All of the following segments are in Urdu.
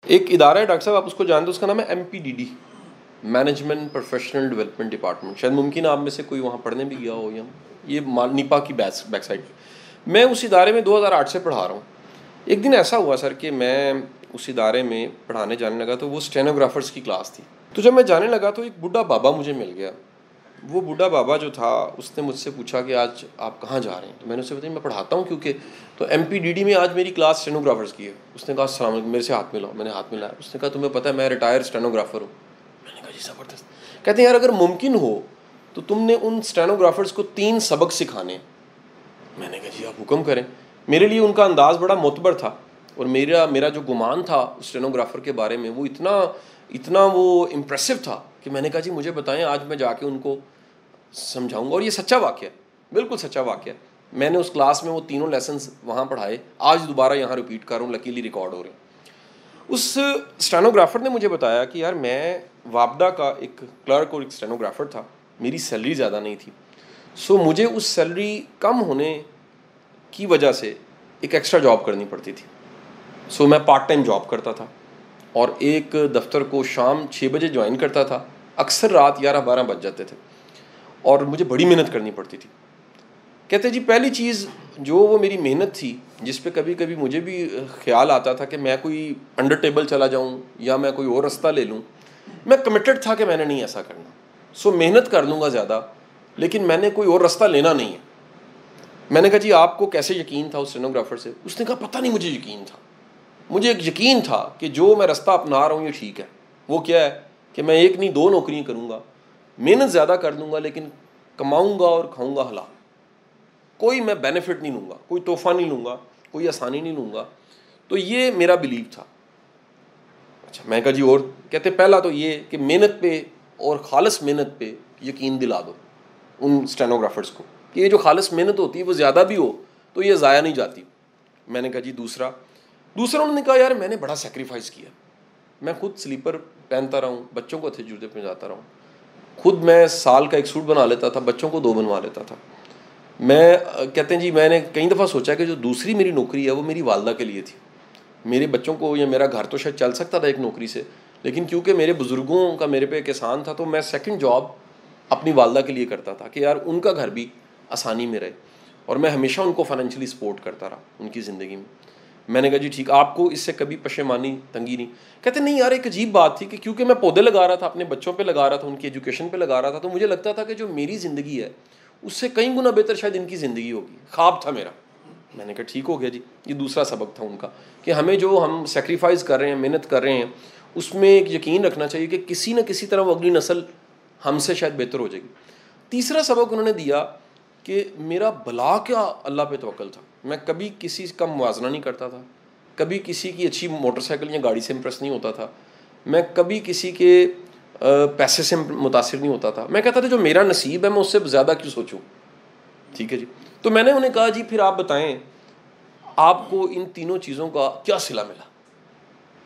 ایک ادارہ ہے ڈاکٹر صاحب، آپ اس کو جانتے، اس کا نام ہے MPDD، management professional development department. شاید ممکن ہے آپ میں سے کوئی وہاں پڑھنے بھی گیا ہو، یا یہ نیپا کی بیک سائڈ. میں اس ادارے میں 2008 سے پڑھا رہا ہوں. ایک دن ایسا ہوا سر کہ میں اس ادارے میں پڑھانے جانے لگا تو وہ اسٹینوگرافرس کی کلاس تھی. تو جب میں جانے لگا تو ایک بوڑھا بابا مجھے مل گیا. وہ بوڑھا بابا جو تھا اس نے مجھ سے پوچھا کہ آج آپ کہاں جا رہے ہیں؟ تو میں نے اسے بتایا میں پڑھاتا ہوں کیونکہ. تو MPDD میں آج میری کلاس اسٹینوگرافرس کی ہے. اس نے کہا السلام علیکم، میرے سے ہاتھ ملاؤ. میں نے ہاتھ ملایا. اس نے کہا تمہیں پتہ ہے میں ریٹائر اسٹینوگرافر ہوں. میں نے کہا جی زبردست. کہتے ہیں یار اگر ممکن ہو تو تم نے ان اسٹینوگرافرس کو 3 سبق سکھانے ہیں. میں نے کہا جی آپ حکم کریں. میرے لیے ان کا انداز بڑا معتبر تھا، اور میرا جو گمان تھا اسٹینوگرافر کے بارے میں وہ اتنا وہ امپریسو تھا کہ میں نے کہا جی مجھے بتائیں، آج میں جا کے ان کو سمجھاؤں گا. اور یہ سچا واقعہ ہے، بالکل سچا واقعہ ہے. میں نے اس کلاس میں وہ تینوں لیسنز وہاں پڑھائے. آج دوبارہ یہاں ریپیٹ کر رہا ہوں، لکیلی ریکارڈ ہو رہے ہیں. اس اسٹینوگرافر نے مجھے بتایا کہ یار میں وابڈا کا ایک کلرک اور ایک اسٹینوگرافر تھا. میری سیلری زیادہ نہیں تھی، سو مجھے اس سیلری کم ہونے کی وجہ سے ایک ایکسٹرا جاب کرنی پڑتی تھی. سو میں پارٹ ٹائم جاب کرتا تھا، اور ایک دفتر کو شام 6 بجے جوائن کرتا تھا. اکثر رات 11-12 بج جاتے تھے، اور مجھے بڑی محنت کرنی پڑتی تھی. کہتے جی پہلی چیز جو وہ میری محنت تھی، جس پہ کبھی کبھی مجھے بھی خیال آتا تھا کہ میں کوئی انڈر ٹیبل چلا جاؤں یا میں کوئی اور رستہ لے لوں، میں کمیٹڈ تھا کہ میں نے نہیں ایسا کرنا. سو محنت کر لوں گا زیادہ، لیکن میں نے کوئی اور رستہ لینا نہیں ہے. میں نے کہا جی آپ کو کیسے یقین تھا اس اسٹینوگرافر سے؟ اس نے کہا پتہ نہیں، مجھے یقین تھا. مجھے ایک یقین تھا کہ جو میں رستہ اپنا رہا ہوں یہ ٹھیک ہے. وہ کیا ہے کہ میں 1 نہیں 2 نوکریاں کروں گا، محنت زیادہ کر لوں گا، لیکن کماؤں گا اور کھاؤں گا حلال. کوئی میں بینیفٹ نہیں لوں گا، کوئی تحفہ نہیں لوں گا، کوئی آسانی نہیں لوں گا. تو یہ میرا بلیف تھا. اچھا میں کہا جی اور؟ کہتے پہلا تو یہ کہ محنت پہ اور خالص محنت پہ یقین دلا دو ان اسٹینوگرافرس کو کہ یہ جو خالص محنت ہوتی ہے وہ زیادہ بھی ہو تو یہ ضائع نہیں جاتی. میں نے کہا جی دوسرا انہوں نے کہا یار میں نے بڑا سیکریفائس کیا. میں خود سلیپر پہنتا رہا ہوں، بچوں کو اچھے جوتے پہ جاتا رہا ہوں. خود میں سال کا 1 سوٹ بنا لیتا تھا، بچوں کو 2 بنوا لیتا تھا. میں کہتے ہیں جی میں نے کئی دفعہ سوچا کہ جو دوسری میری نوکری ہے وہ میری والدہ کے لیے تھی. میرے بچوں کو یا میرا گھر تو شاید چل سکتا تھا ایک نوکری سے، لیکن کیونکہ میرے بزرگوں کا میرے پہ ایک احسان تھا تو میں سیکنڈ جاب اپنی والدہ کے لیے کرتا تھا کہ یار ان کا گھر بھی آسانی میں رہے. اور میں ہمیشہ ان کو فائنینشلی سپورٹ کرتا رہا ان کی زندگی میں. میں نے کہا جی ٹھیک، آپ کو اس سے کبھی پشیمانی تنگی نہیں؟ کہتے نہیں یار ایک عجیب بات تھی کہ کیونکہ میں پودے لگا رہا تھا، اپنے بچوں پہ لگا رہا تھا، ان کی ایجوکیشن پہ لگا رہا تھا، تو مجھے لگتا تھا کہ جو میری زندگی ہے اس سے کئی گنا بہتر شاید ان کی زندگی ہوگی. خواب تھا میرا. میں نے کہا ٹھیک ہو گیا جی. یہ دوسرا سبق تھا ان کا کہ ہمیں جو ہم سیکریفائز کر رہے ہیں، محنت کر رہے ہیں، اس میں ایک یقین رکھنا چاہیے کہ کسی نہ کسی طرح وہ اگلی نسل ہم سے شاید بہتر ہو جائے گی. تیسرا سبق انہوں نے دیا کہ میرا بلا کیا اللہ پہ توکل تھا. میں کبھی کسی کا موازنہ نہیں کرتا تھا، کبھی کسی کی اچھی موٹر سائیکل یا گاڑی سے امپریس نہیں ہوتا تھا، میں کبھی کسی کے پیسے سے متاثر نہیں ہوتا تھا. میں کہتا تھا جو میرا نصیب ہے میں اس سے زیادہ کیوں سوچوں. ٹھیک ہے جی. تو میں نے انہیں کہا جی پھر آپ بتائیں آپ کو ان تینوں چیزوں کا کیا صلہ ملا.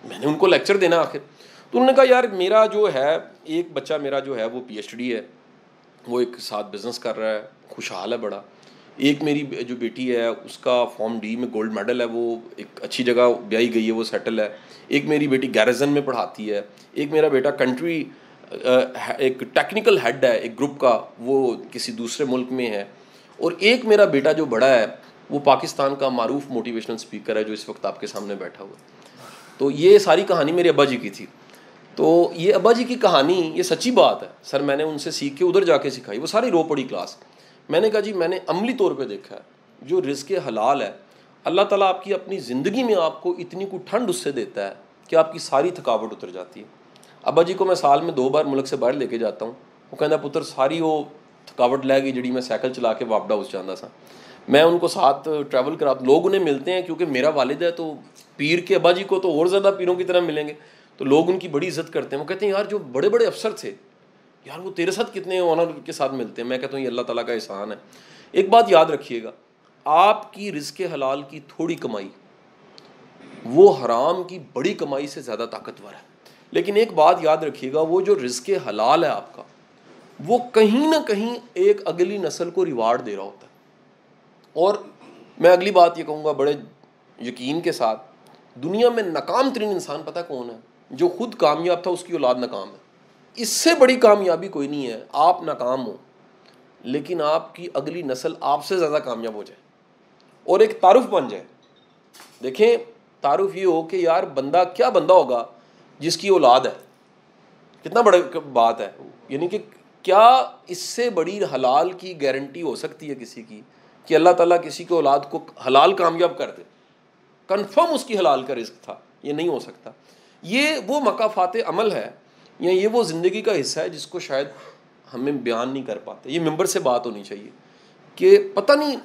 میں نے ان کو لیکچر دینا آخر. تو انہوں نے کہا یار میرا جو ہے ایک بچہ میرا جو ہے وہ PhD ہے، وہ ایک ساتھ بزنس کر رہا ہے، خوشحال ہے بڑا. ایک میری جو بیٹی ہے اس کا فارم D میں گولڈ میڈل ہے، وہ ایک اچھی جگہ بیائی گئی ہے، وہ سیٹل ہے. ایک میری بیٹی گیرزن میں پڑھاتی ہے. ایک میرا بیٹا کنٹری ایک ٹیکنیکل ہیڈ ہے ایک گروپ کا، وہ کسی دوسرے ملک میں ہے. اور ایک میرا بیٹا جو بڑا ہے وہ پاکستان کا معروف موٹیویشنل اسپیکر ہے جو اس وقت آپ کے سامنے بیٹھا ہوا ہے. تو یہ ساری کہانی میرے ابا جی کی تھی. تو یہ ابا جی کی کہانی یہ سچی بات ہے سر، میں نے ان سے سیکھ کے ادھر جا کے سکھائی. وہ ساری رو پڑی کلاس. میں نے کہا جی میں نے عملی طور پہ دیکھا ہے جو رزق حلال ہے اللہ تعالیٰ آپ کی اپنی زندگی میں آپ کو اتنی کو ٹھنڈ اس سے دیتا ہے کہ آپ کی ساری تھکاوٹ اتر جاتی ہے. ابا جی کو میں سال میں 2 بار ملک سے باہر لے کے جاتا ہوں. وہ کہنا پتر ساری وہ تھکاوٹ لے گئی جڑی میں سائیکل چلا کے وابڈا اس جانا سا. میں ان کو ساتھ ٹریول کرا. لوگ انہیں ملتے ہیں کیونکہ میرا والد ہے تو پیر کے ابا جی کو تو اور زیادہ پیروں کی طرح ملیں گے، تو لوگ ان کی بڑی عزت کرتے ہیں. وہ کہتے ہیں یار جو بڑے بڑے افسر تھے یار وہ تیرے ساتھ کتنے آنر کے ساتھ ملتے ہیں. میں کہتا ہوں یہ اللہ تعالیٰ کا احسان ہے. ایک بات یاد رکھیے گا، آپ کی رزق حلال کی تھوڑی کمائی وہ حرام کی بڑی کمائی سے زیادہ طاقتور ہے. لیکن ایک بات یاد رکھیے گا، وہ جو رزق حلال ہے آپ کا وہ کہیں نہ کہیں ایک اگلی نسل کو ریوارڈ دے رہا ہوتا ہے. اور میں اگلی بات یہ کہوں گا بڑے یقین کے ساتھ دنیا میں ناکام ترین انسان پتہ کون ہے؟ جو خود کامیاب تھا اس کی اولاد ناکام ہے. اس سے بڑی کامیابی کوئی نہیں ہے آپ ناکام ہو لیکن آپ کی اگلی نسل آپ سے زیادہ کامیاب ہو جائے اور ایک تعارف بن جائے. دیکھیں تعارف یہ ہو کہ یار بندہ کیا بندہ ہوگا جس کی اولاد ہے. کتنا بڑا بات ہے. یعنی کہ کیا اس سے بڑی حلال کی گارنٹی ہو سکتی ہے کسی کی کہ اللہ تعالیٰ کسی کی اولاد کو حلال کامیاب کر دے؟ کنفرم اس کی حلال کا رزق تھا. یہ نہیں ہو سکتا. یہ وہ مکافات عمل ہے یا یہ وہ زندگی کا حصہ ہے جس کو شاید ہمیں بیان نہیں کر پاتے. یہ ممبر سے بات ہونی چاہیے کہ پتہ نہیں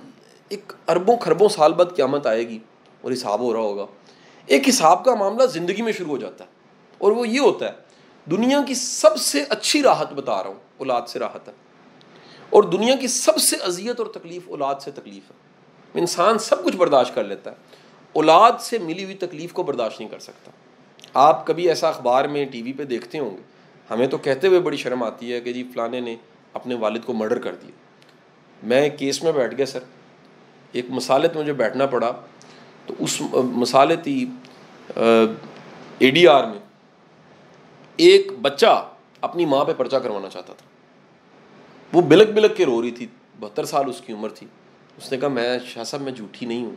ایک اربوں خربوں سال بعد قیامت آئے گی اور حساب ہو رہا ہوگا. ایک حساب کا معاملہ زندگی میں شروع ہو جاتا ہے اور وہ یہ ہوتا ہے دنیا کی سب سے اچھی راحت بتا رہا ہوں اولاد سے راحت ہے اور دنیا کی سب سے اذیت اور تکلیف اولاد سے تکلیف ہے. انسان سب کچھ برداشت کر لیتا ہے اولاد سے ملی ہوئی تکلیف کو برداشت نہیں کر سکتا. آپ کبھی ایسا اخبار میں ٹی وی پہ دیکھتے ہوں گے, ہمیں تو کہتے ہوئے بڑی شرم آتی ہے کہ جی فلانے نے اپنے والد کو مرڈر کر دیا. میں ایک کیس میں بیٹھ گیا سر, ایک مسالت مجھے بیٹھنا پڑا. تو اس مسالتی اے ڈی آر میں ایک بچہ اپنی ماں پہ پرچہ کروانا چاہتا تھا. وہ بلک بلک کے رو رہی تھی, 72 سال اس کی عمر تھی. اس نے کہا میں شاہ صاحب میں جھوٹی نہیں ہوں,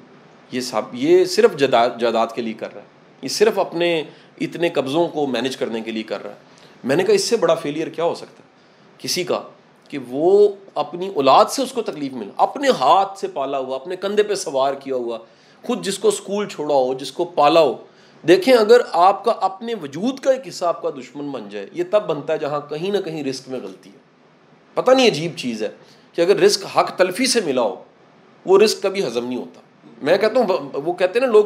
یہ صرف جائیداد کے لیے کر رہا ہے, یہ صرف اپنے اتنے قبضوں کو مینیج کرنے کے لیے کر رہا ہے. میں نے کہا اس سے بڑا فیلئر کیا ہو سکتا ہے کسی کا کہ وہ اپنی اولاد سے اس کو تکلیف ملا, اپنے ہاتھ سے پالا ہوا, اپنے کندھے پہ سوار کیا ہوا, خود جس کو اسکول چھوڑا ہو, جس کو پالا ہو. دیکھیں اگر آپ کا اپنے وجود کا ایک حصہ آپ کا دشمن بن جائے, یہ تب بنتا ہے جہاں کہیں نہ کہیں رزق میں غلطی ہے. پتہ نہیں عجیب چیز ہے کہ اگر رزق حق تلفی سے ملا ہو وہ رزق کبھی ہضم نہیں ہوتا. میں کہتا ہوں وہ کہتے ہیں نا لوگ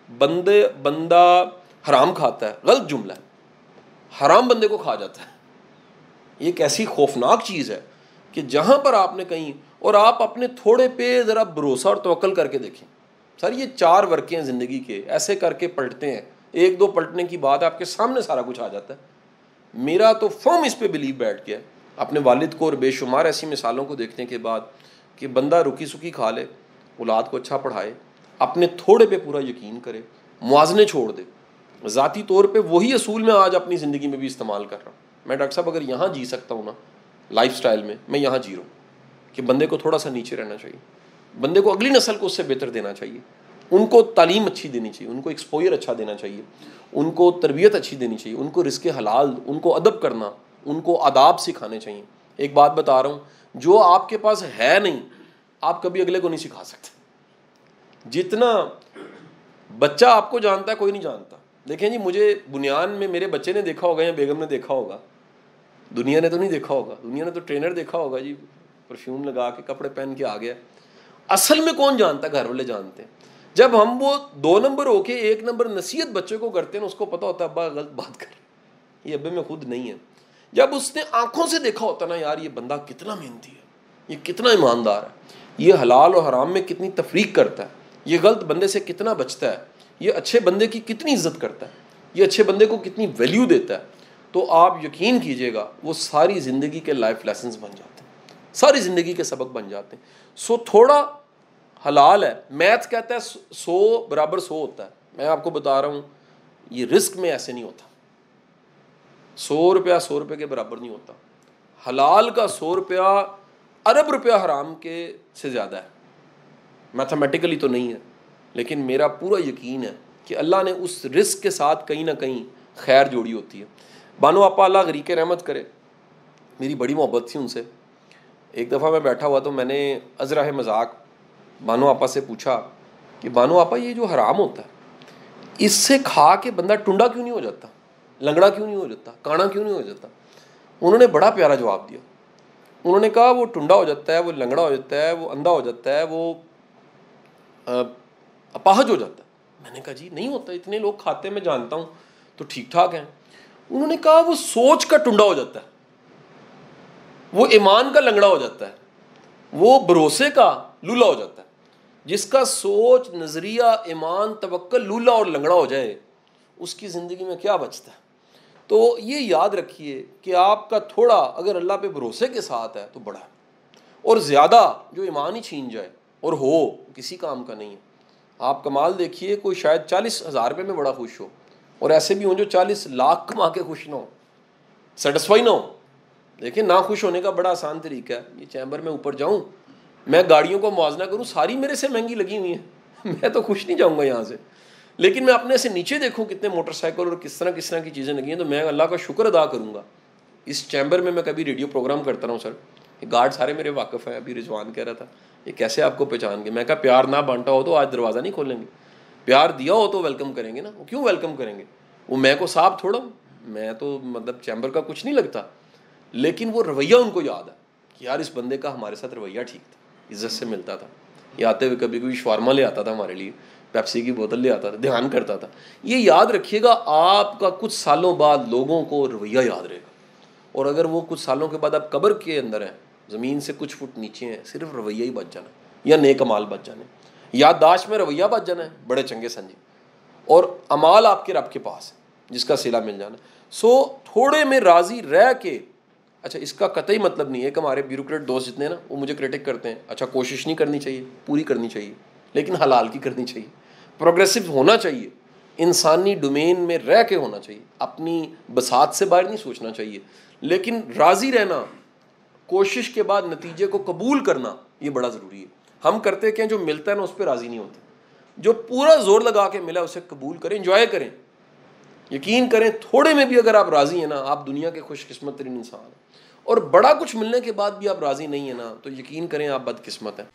بندہ حرام کھاتا ہے, غلط جملہ ہے. حرام بندے کو کھا جاتا ہے. یہ ایک ایسی خوفناک چیز ہے کہ جہاں پر آپ نے کہیں اور آپ اپنے تھوڑے پہ ذرا بھروسہ اور توکل کر کے دیکھیں. سر یہ 4 ورقے ہیں زندگی کے, ایسے کر کے پلٹتے ہیں, 1-2 پلٹنے کی بات آپ کے سامنے سارا کچھ آ جاتا ہے. میرا تو فرم اس پہ بلیو بیٹھ گیا اپنے والد کو اور بے شمار ایسی مثالوں کو دیکھنے کے بعد کہ بندہ رکی سکی کھا لے, اولاد کو اچھا پڑھائے, اپنے تھوڑے پہ پورا یقین کرے, موازنے چھوڑ دے. ذاتی طور پہ وہی اصول میں آج اپنی زندگی میں بھی استعمال کر رہا ہوں. میں ڈاکٹر صاحب اگر یہاں جی سکتا ہوں نا لائف سٹائل میں یہاں جی رہا ہوں کہ بندے کو تھوڑا سا نیچے رہنا چاہیے, بندے کو اگلی نسل کو اس سے بہتر دینا چاہیے, ان کو تعلیم اچھی دینی چاہیے, ان کو ایکسپوئر اچھا دینا چاہیے, ان کو تربیت اچھی دینی چاہیے, ان کو رزق حلال, ان کو ادب کرنا, ان کو آداب سکھانے چاہیے. ایک بات بتا رہا ہوں, جو آپ کے پاس ہے نہیں آپ کبھی اگلے کو نہیں سکھا سکتے. جتنا بچہ آپ کو جانتا ہے کوئی نہیں جانتا. دیکھیں جی مجھے بنیان میں میرے بچے نے دیکھا ہوگا یا بیگم نے دیکھا ہوگا, دنیا نے تو نہیں دیکھا ہوگا. دنیا نے تو ٹرینر دیکھا ہوگا جی, پرفیوم لگا کے کپڑے پہن کے آ گیا. اصل میں کون جانتا ہے؟ گھر والے جانتے ہیں. جب ہم وہ 2 نمبر ہو کے 1 نمبر نصیحت بچے کو کرتے ہیں اس کو پتا ہوتا ہے ابا غلط بات کر, یہ ابے میں خود نہیں ہے. جب اس نے آنکھوں سے دیکھا ہوتا نا یار یہ بندہ کتنا محنتی ہے, یہ کتنا ایماندار ہے, یہ حلال اور حرام میں کتنی تفریق کرتا ہے, یہ غلط بندے سے کتنا بچتا ہے, یہ اچھے بندے کی کتنی عزت کرتا ہے, یہ اچھے بندے کو کتنی ویلیو دیتا ہے, تو آپ یقین کیجئے گا وہ ساری زندگی کے لائف لیسنز بن جاتے ہیں, ساری زندگی کے سبق بن جاتے ہیں. سو تھوڑا حلال ہے. میتھ کہتا ہے 100 برابر 100 ہوتا ہے. میں آپ کو بتا رہا ہوں یہ رزق میں ایسے نہیں ہوتا. 100 روپیہ 100 روپے کے برابر نہیں ہوتا. حلال کا 100 روپیہ ارب روپیہ حرام کے سے زیادہ ہے. میتھمیٹیکلی تو نہیں ہے لیکن میرا پورا یقین ہے کہ اللہ نے اس رزق کے ساتھ کہیں نہ کہیں خیر جوڑی ہوتی ہے. بانو آپا اللہ غریق رحمت کرے, میری بڑی محبت تھی ان سے. ایک دفعہ میں بیٹھا ہوا تو میں نے ازرہ مذاق بانو آپا سے پوچھا کہ بانو آپا یہ جو حرام ہوتا ہے اس سے کھا کے بندہ ٹنڈا کیوں نہیں ہو جاتا, لنگڑا کیوں نہیں ہو جاتا, کانا کیوں نہیں ہو جاتا؟ انہوں نے بڑا پیارا جواب دیا. انہوں نے کہا وہ ٹنڈا ہو جاتا ہے, وہ لنگڑا ہو جاتا ہے, وہ اندھا ہو جاتا ہے, وہ اپاہج ہو جاتا ہے. میں نے کہا جی نہیں ہوتا, اتنے لوگ کھاتے ہیں میں جانتا ہوں تو ٹھیک ٹھاک ہیں. انہوں نے کہا وہ سوچ کا ٹنڈا ہو جاتا ہے, وہ ایمان کا لنگڑا ہو جاتا ہے, وہ بھروسے کا لولا ہو جاتا ہے. جس کا سوچ, نظریہ, ایمان, توکل لولا اور لنگڑا ہو جائے اس کی زندگی میں کیا بچتا ہے؟ تو یہ یاد رکھیے کہ آپ کا تھوڑا اگر اللہ پہ بھروسے کے ساتھ ہے تو بڑا ہے, اور زیادہ جو ایمان ہی چھین جائے اور ہو کسی کام کا نہیں ہے. آپ کمال دیکھیے، کوئی شاید 40,000 روپے میں بڑا خوش ہو، اور ایسے بھی ہوں جو 40 لاکھ کما کے خوش نہ ہو، سیٹسفائی نہ ہو. لیکن نہ خوش ہونے کا بڑا آسان طریقہ ہے، یہ چیمبر میں اوپر جاؤں، میں گاڑیوں کو موازنہ کروں، ساری میرے سے مہنگی لگی ہوئی ہیں، میں تو خوش نہیں جاؤں گا یہاں سے. لیکن میں اپنے سے نیچے دیکھوں کتنے موٹر سائیکل اور کس طرح کی چیزیں لگی ہیں، تو میں اللہ کا شکر ادا کروں گا. اس چیمبر میں کبھی ریڈیو پروگرام کرتا رہا ہوں سر، یہ گارڈ سارے میرے واقف ہیں. ابھی رضوان کہہ رہا تھا یہ کیسے آپ کو پہچان گئے؟ میں کہا پیار نہ بانٹا ہو تو آج دروازہ نہیں کھولیں گے، پیار دیا ہو تو ویلکم کریں گے نا. وہ کیوں ویلکم کریں گے؟ وہ میں کو صاحب تھوڑا ہوں، میں تو مطلب چیمبر کا کچھ نہیں لگتا، لیکن وہ رویہ ان کو یاد ہے کہ یار اس بندے کا ہمارے ساتھ رویہ ٹھیک تھا، عزت سے ملتا تھا. یہ آتے ہوئے کبھی کوئی شوارما لے آتا تھا ہمارے لیے، پیپسی کی بوتل لے آتا تھا، دھیان کرتا تھا. یہ یاد رکھیے گا، آپ کا کچھ سالوں بعد لوگوں کو رویہ یاد رہے گا. اور اگر وہ کچھ سالوں کے بعد آپ قبر کے اندر ہیں، زمین سے کچھ فٹ نیچے ہیں، صرف رویہ ہی بچ جانا یا نیک امال بچ جانے. یادداشت میں رویہ بچ جانا ہے، بڑے چنگے سنجے، اور امال آپ کے رب کے پاس ہے جس کا صلہ مل جانا. سو تھوڑے میں راضی رہ کے، اچھا اس کا قطعی مطلب نہیں ہے کہ ہمارے بیوروکریٹ دوست جتنے نا وہ مجھے کرٹک کرتے ہیں، اچھا کوشش نہیں کرنی چاہیے، پوری کرنی چاہیے، لیکن حلال کی کرنی چاہیے، پروگریسو ہونا چاہیے، انسانی ڈومین میں رہ کے ہونا چاہیے، اپنی بساط سے باہر نہیں سوچنا چاہیے. لیکن راضی رہنا، کوشش کے بعد نتیجے کو قبول کرنا، یہ بڑا ضروری ہے. ہم کرتے کہ جو ملتا ہے نا اس پہ راضی نہیں ہوتے، جو پورا زور لگا کے ملا اسے قبول کریں، انجوائے کریں. یقین کریں تھوڑے میں بھی اگر آپ راضی ہیں نا، آپ دنیا کے خوش قسمت ترین انسان ہیں. اور بڑا کچھ ملنے کے بعد بھی آپ راضی نہیں ہیں نا، تو یقین کریں آپ بد قسمت ہیں.